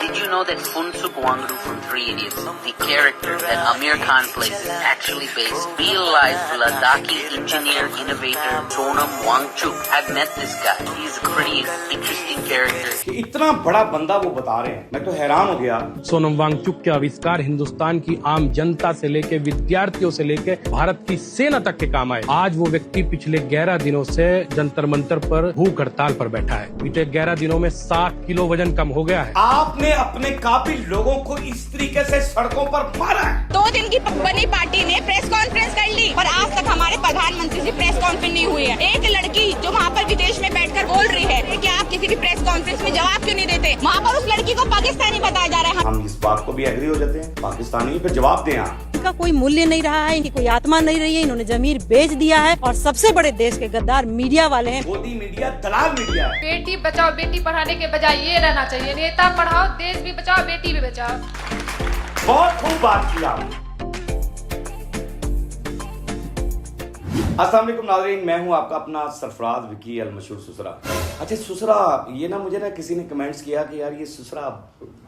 Did you know that Funsuk Wangdu from Three Idiots, the character that Amir Khan plays, is actually based real-life Ladakhi engineer innovator Sonam Wangchuk? I've met this guy. He's a pretty interesting character. कि इतना बड़ा बंदा वो बता रहे हैं, मैं तो हैरान हो गया। सोनम वांगचुक के आविष्कार हिंदुस्तान की आम जनता से लेकर विद्यार्थियों से लेकर भारत की सेना तक के काम आए। आज वो व्यक्ति पिछले 11 दिनों से जंतर मंतर पर भूख हड़ताल पर बैठा है। बीते 11 दिनों में 7 किलो वजन कम हो गया है। आपने अपने काबिल लोगों को इस तरीके से सड़कों पर मारा है। 2 दिन की बनी पार्टी ने प्रेस कॉन्फ्रेंस कर ली और आज तक हमारे प्रधानमंत्री से प्रेस कॉन्फ्रेंस नहीं हुई है। एक लड़की जो वहाँ पर विदेश में बैठकर बोल रही है कि आप किसी भी प्रेस कॉन्फ्रेंस में जवाब क्यों नहीं देते, वहाँ पर उस लड़की को पाकिस्तानी बताया जा रहा है। हम इस बात को भी एग्री हो जाते हैं, पाकिस्तानी पे जवाब दें आप। इनका कोई मूल्य नहीं रहा है, इनकी कोई आत्मा नहीं रही है, इन्होंने जमीर बेच दिया है और सबसे बड़े देश के गद्दार मीडिया वाले हैं। मोदी मीडिया दलाल मीडिया है। बेटी बचाओ बेटी पढ़ाने के बजाय ये रहना चाहिए, नेता पढ़ाओ, देश भी बचाओ, बेटी भी बचाओ। बहुत खूब बात की आपने। अस्सलाम वालेकुम नाज़रीन, मैं हूं आपका अपना सरफराज विकी अल मशहूर सुसरा। अच्छा सुसरा, ये ना मुझे किसी ने कमेंट्स किया कि यार ये सुसरा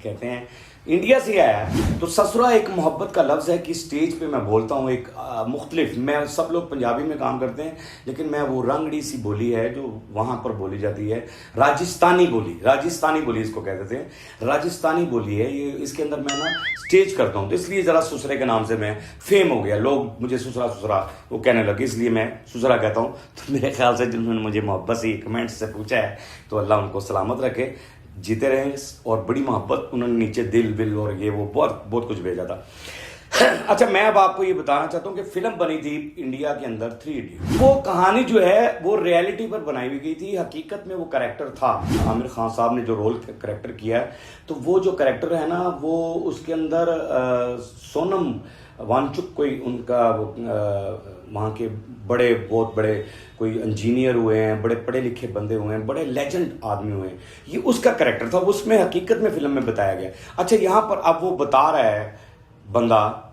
कहते हैं इंडिया से आया है। तो ससुरा एक मोहब्बत का लफ्ज़ है कि स्टेज पे मैं बोलता हूँ एक मुख्तलिफ, मैं सब लोग पंजाबी में काम करते हैं लेकिन मैं वो रंगड़ी सी बोली है जो वहाँ पर बोली जाती है, राजस्थानी बोली इसको कहते थे, राजस्थानी बोली है ये। इसके अंदर मैं ना स्टेज करता हूँ तो इसलिए ज़रा सुसरे के नाम से मैं फेम हो गया, लोग मुझे सुसरा सुसरा वो कहने लगे, इसलिए मैं सुसरा कहता हूँ। तो मेरे ख्याल से जिन्होंने मुझे मोहब्बत से कमेंट्स से पूछा है तो अल्लाह उनको सलामत रखे, जीते रहें। और बड़ी मोहब्बत उन्होंने नीचे दिल बिल और ये वो बहुत कुछ भेजा था। अच्छा, मैं अब आपको ये बताना चाहता हूँ कि फिल्म बनी थी इंडिया के अंदर 3 इडियट। वो कहानी जो है वो रियलिटी पर बनाई हुई गई थी। हकीकत में वो कैरेक्टर था, आमिर खान साहब ने जो रोल कैरेक्टर किया है, तो वो जो कैरेक्टर है ना वो उसके अंदर सोनम वांगचुक कोई उनका वहाँ के बहुत बड़े कोई इंजीनियर हुए हैं, बड़े पढ़े लिखे बंदे हुए हैं, बड़े लेजेंड आदमी हुए हैं, ये उसका कैरेक्टर था, उसमें हकीकत में फिल्म में बताया गया। अच्छा, यहाँ पर अब वो बता रहा है बंदा,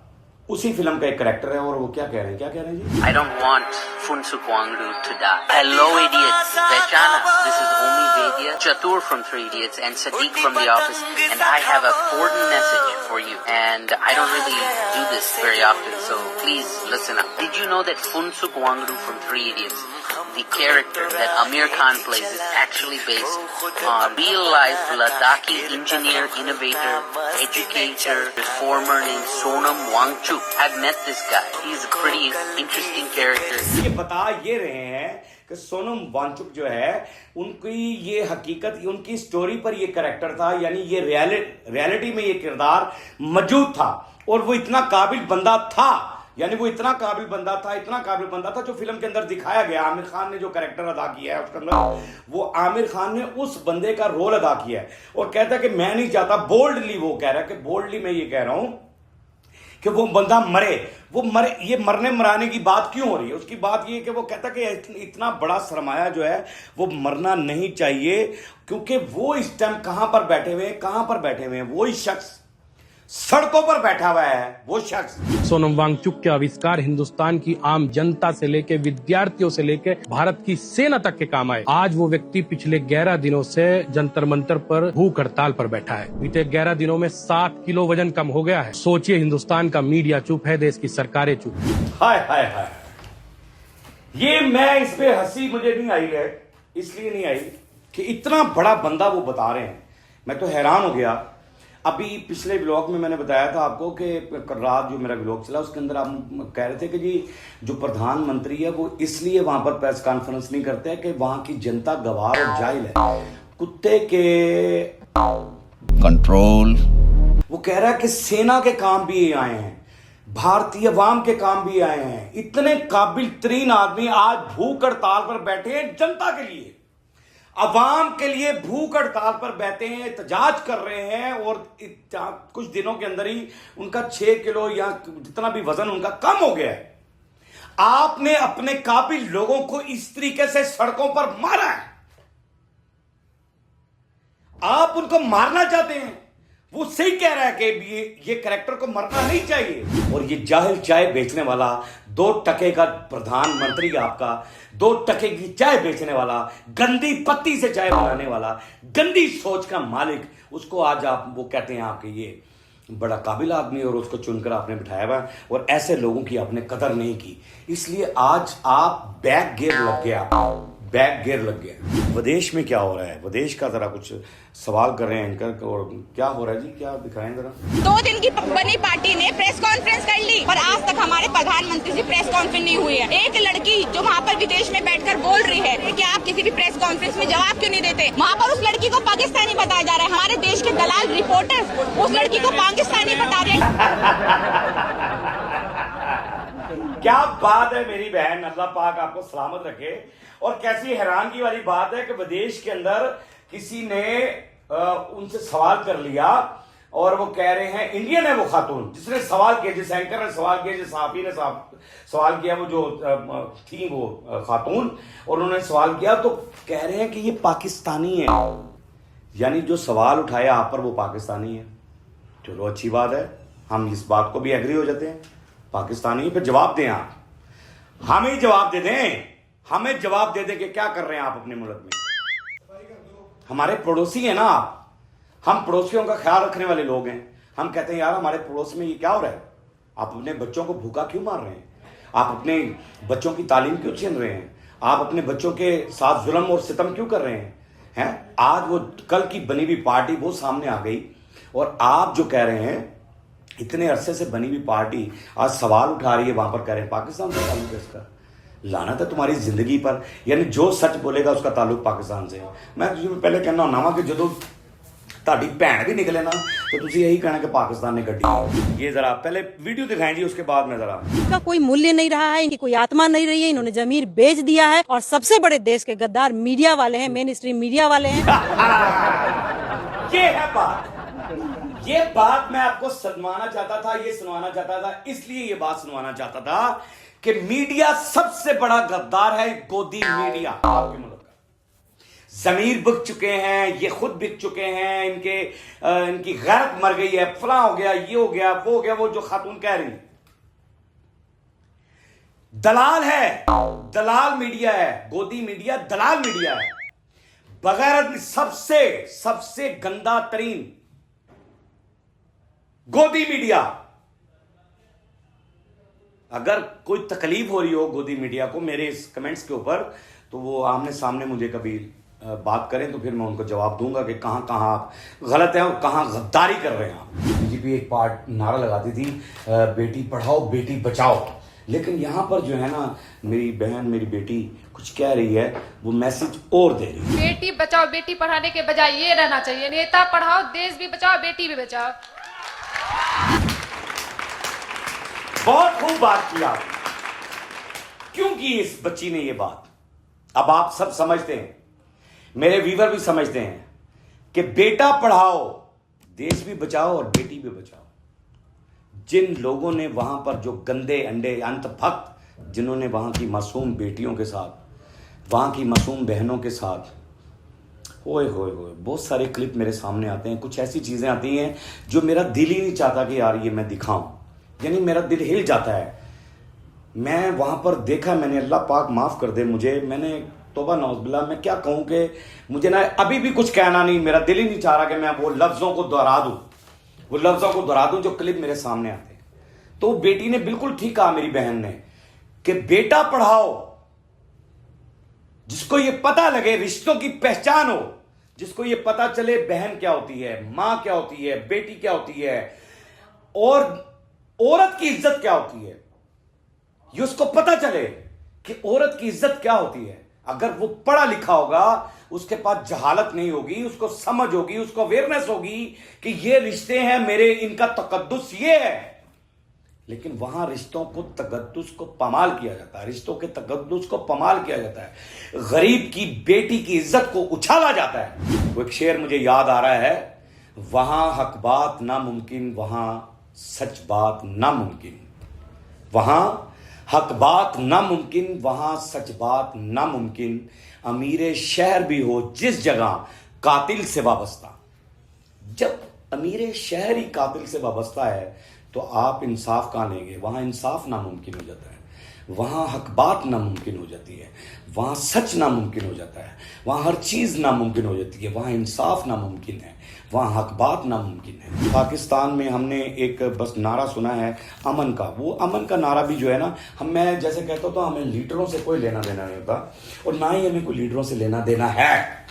उसी फिल्म का एक कैरेक्टर है और वो क्या कह रहे हैं जी? I don't want Funsuk Wangdu to die. Hello idiots, Pehchana. This is Omi Vedya, Chatur from Three Idiots and Sadiq from The Office, and I have a important message for you. And I don't really do this very often, so please listen up. Did you know that Funsuk Wangdu from Three Idiots, the character that Amir Khan plays, is actually based on real-life Ladakhi engineer, innovator, educator, reformer named Sonam Wangchuk. I've met this guy. He's a pretty interesting character. ये बता ये रहे हैं कि सोनम वांगचुक जो है उनकी ये हकीकत, उनकी स्टोरी पर ये कैरेक्टर था, यानी ये रियलिटी में ये किरदार मौजूद था और वो इतना काबिल बंदा था, यानी वो इतना काबिल बंदा था जो फिल्म के अंदर दिखाया गया। आमिर खान ने जो कैरेक्टर अदा किया है उसके अंदर, वो आमिर खान ने उस बंदे का रोल अदा किया है और कहता है कि मैं नहीं चाहता, बोल्डली वो कह रहा है कि बोल्डली मैं ये कह रहा हूं कि वो बंदा मरे। ये मरने मराने की बात क्यों हो रही है? उसकी बात ये कि वो कहता कि इतना बड़ा सरमाया जो है वो मरना नहीं चाहिए, क्योंकि वो इस टाइम कहां पर बैठे हुए हैं, वही शख्स सड़कों पर बैठा हुआ है, वो शख्स। सोनम वांगचुक के आविष्कार हिंदुस्तान की आम जनता से लेकर विद्यार्थियों से लेकर भारत की सेना तक के काम आए। आज वो व्यक्ति पिछले 11 दिनों से जंतर मंतर पर भूख हड़ताल पर बैठा है। बीते 11 दिनों में 7 किलो वजन कम हो गया है। सोचिए, हिंदुस्तान का मीडिया चुप है, देश की सरकारें चुप है। हाय ये मैं इस पे हंसी मुझे नहीं आई है, इसलिए नहीं आई कि इतना बड़ा बंदा वो बता रहे हैं, मैं तो हैरान हो गया। अभी पिछले ब्लॉग में मैंने बताया था आपको कि रात जो मेरा ब्लॉग चला उसके अंदर आप कह रहे थे कि जी जो प्रधानमंत्री है वो इसलिए वहां पर प्रेस कॉन्फ्रेंस नहीं करते हैं कि वहां की जनता गवार और जाहिल है, कुत्ते के कंट्रोल। वो कह रहा है कि सेना के काम भी आए हैं, भारतीय अवाम के काम भी आए हैं। इतने काबिल तरीन आदमी आज भूख हड़ताल पर बैठे हैं, जनता के लिए, अवाम के लिए भूख हड़ताल पर बैठे हैं, एहतजाज कर रहे हैं और कुछ दिनों के अंदर ही उनका 6 किलो या जितना भी वजन उनका कम हो गया है। आपने अपने काबिल लोगों को इस तरीके से सड़कों पर मारा है, आप उनको मारना चाहते हैं। वो सही कह रहा है कि ये कैरेक्टर को मरना नहीं चाहिए। और ये जाहिल चाय बेचने वाला, 2 टके का प्रधानमंत्री आपका, 2 टके की चाय बेचने वाला, गंदी पत्ती से चाय बनाने वाला, गंदी सोच का मालिक, उसको आज आप वो कहते हैं आपके ये बड़ा काबिल आदमी और उसको चुनकर आपने बिठाया हुआ और ऐसे लोगों की आपने कदर नहीं की, इसलिए आज आप बैक गियर लग गया। विदेश में क्या हो रहा है, विदेश का जरा कुछ सवाल कर रहे हैं एंकर, और क्या हो रहा है जी, क्या दिखाएं जरा। 2 दिन की बनी पार्टी ने प्रेस कॉन्फ्रेंस कर ली पर आज तक हमारे प्रधानमंत्री से प्रेस कॉन्फ्रेंस नहीं हुई है। एक लड़की जो वहाँ पर विदेश में बैठकर बोल रही है कि आप किसी भी प्रेस कॉन्फ्रेंस में जवाब क्यों नहीं देते, वहाँ पर उस लड़की को पाकिस्तानी बताया जा रहा है। हमारे देश के दलाल रिपोर्टर उस लड़की को पाकिस्तानी बता रहे हैं। क्या बात है मेरी बहन, अल्लाह पाक आपको सलामत रखे। और कैसी हैरानगी वाली बात है कि विदेश के अंदर किसी ने उनसे सवाल कर लिया और वो कह रहे हैं, इंडियन है वो खातून जिसने सवाल किया, जिस एंकर ने सवाल किया, जिस सहाफी ने सवाल किया, वो जो थी वो खातून, और उन्होंने सवाल किया तो कह रहे हैं कि ये पाकिस्तानी है, यानी जो सवाल उठाया आप पर वो पाकिस्तानी है। चलो अच्छी बात है, हम इस बात को भी एग्री हो जाते हैं, पाकिस्तानी। फिर जवाब दें आप, हमें जवाब दे दें, हमें जवाब दे दें कि क्या कर रहे हैं आप अपने मुल्क में। हमारे पड़ोसी हैं ना आप, हम पड़ोसियों का ख्याल रखने वाले लोग हैं। हम कहते हैं यार हमारे पड़ोस में ये क्या हो रहा है, आप अपने बच्चों को भूखा क्यों मार रहे हैं, आप अपने बच्चों की तालीम क्यों छीन रहे हैं, आप अपने बच्चों के साथ जुल्म और सितम क्यों कर रहे हैं। आज वो कल की बनी हुई पार्टी वो सामने आ गई और आप जो कह रहे हैं इतने अरसे से बनी हुई पार्टी आज सवाल उठा रही है, वहां पर कह रहे हैं पाकिस्तान से ताल्लुक है इसका। लानत है तुम्हारी जिंदगी पर, यानी जो सच बोलेगा उसका ताल्लुक पाकिस्तान से है। मैं तुझे पहले कहना होना कि जो ताड़ी भैन भी निकले ना तो तुझे यही कहना कि पाकिस्तान ने गड्डी। ये जरा पहले वीडियो दिखाएं जी, उसके बाद में जरा। इनका कोई मूल्य नहीं रहा है, इनकी कोई आत्मा नहीं रही है, इन्होंने जमीर बेच दिया है और सबसे बड़े देश के गद्दार मीडिया वाले हैं, मेन स्ट्रीम मीडिया वाले हैं। ये है बात, ये बात मैं आपको सुनवाना चाहता था, ये सुनवाना चाहता था, इसलिए ये बात सुनवाना चाहता था कि मीडिया सबसे बड़ा गद्दार है, गोदी मीडिया आपके मुल्क का। जमीर बिक चुके हैं, ये खुद बिक चुके हैं, इनकी गैरत मर गई है, फला हो गया, ये हो गया, वो हो गया, वो जो खातून कह रही दलाल है, दलाल मीडिया है, गोदी मीडिया दलाल मीडिया है, बगैर सबसे गंदा तरीन गोदी मीडिया। अगर कोई तकलीफ हो रही हो गोदी मीडिया को मेरे इस कमेंट्स के ऊपर, तो वो आमने सामने मुझे कभी बात करें तो फिर मैं उनको जवाब दूंगा कि कहां आप गलत हैं और कहां गद्दारी कर रहे हैं आप। बीजेपी एक पार्ट नारा लगाती थी बेटी पढ़ाओ बेटी बचाओ, लेकिन यहां पर जो है ना मेरी बहन मेरी बेटी कुछ कह रही है, वो मैसेज और दे रही है। बेटी बचाओ बेटी पढ़ाने के बजाय ये रहना चाहिए, नेता पढ़ाओ देश भी बचाओ बेटी भी बचाओ। बहुत खूब बात की आप, क्यों की इस बच्ची ने ये बात। अब आप सब समझते हैं, मेरे व्यूअर भी समझते हैं कि बेटा पढ़ाओ देश भी बचाओ और बेटी भी बचाओ। जिन लोगों ने वहां पर जो गंदे अंडे अंतभक्त जिन्होंने वहां की मासूम बेटियों के साथ, वहां की मासूम बहनों के साथ, ओए होए होए, बहुत सारे क्लिप मेरे सामने आते हैं, कुछ ऐसी चीजें आती हैं जो मेरा दिल ही नहीं चाहता कि यार ये मैं दिखाऊं, यानी मेरा दिल हिल जाता है। मैं वहां पर देखा, मैंने, अल्लाह पाक माफ कर दे मुझे, मैंने तौबा नौज़बिल्लाह, मैं क्या कहूं कि मुझे ना अभी भी कुछ कहना नहीं, मेरा दिल ही नहीं चाह रहा कि मैं वो लफ्जों को दोहरा दूं जो क्लिप मेरे सामने आते हैं। तो बेटी ने बिल्कुल ठीक कहा, मेरी बहन ने, कि बेटा पढ़ाओ, जिसको ये पता लगे, रिश्तों की पहचान हो, जिसको ये पता चले बहन क्या होती है, मां क्या होती है, बेटी क्या होती है और औरत की इज्जत क्या होती है, ये उसको पता चले कि औरत की इज्जत क्या होती है। अगर वो पढ़ा लिखा होगा, उसके पास जहालत नहीं होगी, उसको समझ होगी, उसको अवेयरनेस होगी कि ये रिश्ते हैं मेरे, इनका तकद्दुस ये है। लेकिन वहां रिश्तों को तकद्दुस को पमाल किया जाता है, रिश्तों के तकद्दुस को पमाल किया जाता है, गरीब की बेटी की इज्जत को उछाला जाता है। वो एक शेर मुझे याद आ रहा है, वहां हक बात नामुमकिन, वहां सच बात नामुमकिन, वहां हक बात नामुमकिन, वहां सच बात नामुमकिन, अमीर शहर भी हो जिस जगह कातिल से वाबस्ता। जब अमीर शहर ही कातिल से वाबस्ता है तो आप इंसाफ कहां लेंगे, वहां इंसाफ नामुमकिन हो जाता है। वहाँ हक बात नामुमकिन हो जाती है, वहाँ सच नामुमकिन हो जाता है, वहाँ हर चीज़ नामुमकिन हो जाती है, वहाँ इंसाफ नामुमकिन है, वहाँ हक बात नामुमकिन है। पाकिस्तान में हमने एक बस नारा सुना है अमन का, वो अमन का नारा भी जो है ना, मैं जैसे कहता हूँ तो हमें लीडरों से कोई लेना देना नहीं होता और ना ही हमें कोई लीडरों से लेना देना है।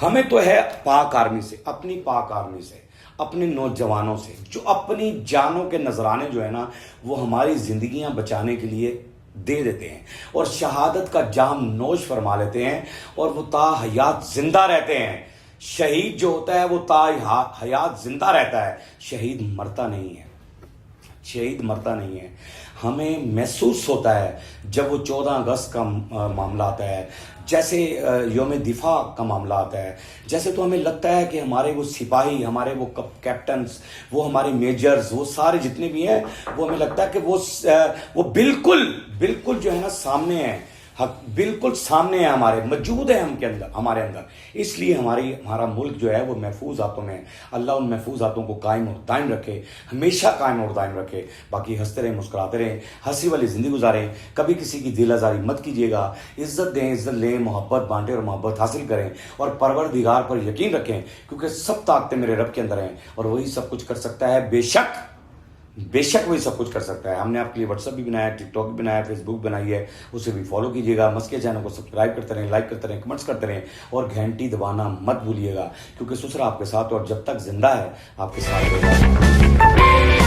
हमें तो है पाक आर्मी से, अपनी पाक आर्मी से, अपने नौजवानों से, जो अपनी जानों के नजराने जो है ना वो हमारी जिंदगियां बचाने के लिए दे देते हैं और शहादत का जाम नोश फरमा लेते हैं और वो ता हयात जिंदा रहते हैं। शहीद जो होता है वो ता हयात जिंदा रहता है, शहीद मरता नहीं है, शहीद मरता नहीं है। हमें महसूस होता है जब वो 14 अगस्त का मामला आता है, जैसे योम दिफा का मामला आता है, जैसे तो हमें लगता है कि हमारे वो सिपाही, हमारे वो कैप्टन्स, वो हमारे मेजर्स, वो सारे जितने भी हैं, वो हमें लगता है कि वो बिल्कुल जो है ना सामने है, बिल्कुल सामने है, हमारे मौजूद है हमारे अंदर। इसलिए हमारा मुल्क जो है वो महफूज हाथों में है। अल्लाह उन महफूज हाथों को कायम और दायम रखे, हमेशा कायम और दायम रखे। बाकी हंसते रहें, मुस्कुराते रहें, हंसी वाली जिंदगी गुजारें, कभी किसी की दिल आज़ारी मत कीजिएगा। इज्जत दें, इज्जत लें, मोहब्बत बांटें और मोहब्बत हासिल करें और परवरदिगार पर यकीन रखें, क्योंकि सब ताकतें मेरे रब के अंदर हैं और वही सब कुछ कर सकता है। बेशक वही सब कुछ कर सकता है। हमने आपके लिए व्हाट्सएप भी बनाया, टिकटॉक भी बनाया, फेसबुक बनाई है, उसे भी फॉलो कीजिएगा। मस्के चैनल को सब्सक्राइब करते रहें, लाइक करते रहें, कमेंट्स करते रहें और घंटी दबाना मत भूलिएगा, क्योंकि ससुरा आपके साथ और जब तक जिंदा है आपके साथ रहेगा।